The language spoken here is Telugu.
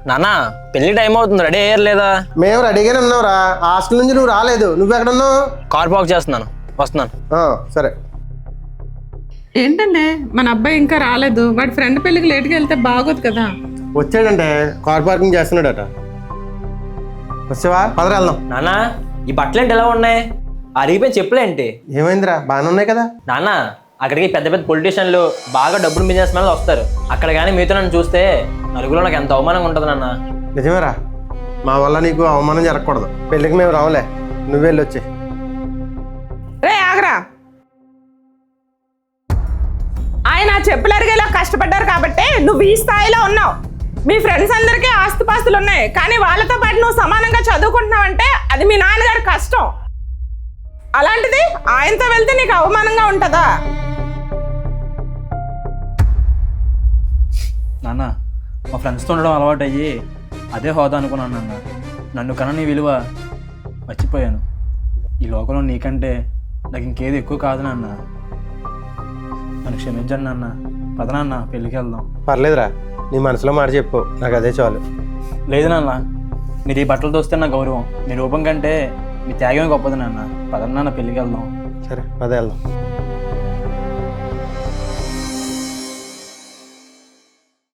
నాన్న పెళ్లి టైం అవుతుంది, రెడీ అయ్యారు లేదా? మేము రెడీగానే ఉన్నావురా. హాస్టల్ నుంచి నువ్వు రాలేదు. నువ్వు ఎక్కడ ఉన్నావు? కార్ పార్క్ చేస్తున్నాను, వస్తున్నాను. సరే. ఏంటండి మన అబ్బాయి ఇంకా రాలేదు? వాడి ఫ్రెండ్ పెళ్ళికి లేట్గా వెళ్తే బాగోదు కదా. వచ్చాడంటే కార్ పార్కింగ్ చేస్తున్నాడట. వచ్చావా? పదరా వెళ్దాం. నాన్న ఈ బట్టలు ఏంటి ఎలా ఉన్నాయి? అరిగిపోయిన చెప్పులేంటి? ఏమైందిరా? బాగానే ఉన్నాయి కదా. నాన్న అక్కడికి పెద్ద పెద్ద పొలిటీషియన్లు బాగా డబ్బులు బిజినెస్ మ్యాన్లు వస్తారు. అక్కడ కానీ మీతో నన్ను చూస్తే నలుగురిలో నాకు ఎంత అవమానంగా ఉంటుంది నాన్న. నిజమేరా, మా వల్ల నీకు అవమానం జరగకూడదు. పెళ్ళికి మేము రావులే, నువ్వు వెళ్ళి వచ్చి. రే ఆగరా, ఆయన చెప్పులు అరిగేలా కష్టపడ్డారు కాబట్టి నువ్వు ఈ స్థాయిలో ఉన్నావు. మీ ఫ్రెండ్స్ అందరికీ ఆస్తిపాస్తులు ఉన్నాయి, కానీ వాళ్ళతో పాటు నువ్వు సమానంగా చదువుకుంటున్నావంటే అది మీ నాన్నగారి కష్టం. అలాంటిది ఆయనతో వెళ్తే నీకు అవమానంగా ఉంటుందా? నాన్న మా ఫ్రెండ్స్తో ఉండడం అలవాటు అయ్యి అదే హోదా అనుకున్నాను నాన్న. నన్ను కన్నా నీ విలువ మర్చిపోయాను. ఈ లోకంలో నీకంటే నాకు ఇంకేది ఎక్కువ కాదు నాన్న. నన్ను క్షమించండి నాన్న. పద నాన్న పెళ్ళికి వెళ్దాం. పర్లేదురా, నీ మనసులో మాట చెప్పు, నాకు అదే చాలు. లేదు నాన్న, మీరు ఈ బట్టలు తోస్తే నా గౌరవం, మీ రూపం కంటే మీ త్యాగమే గొప్పది నాన్న. పద నాన్న పెళ్ళికి వెళ్దాం. సరే పద వెళ్దాం.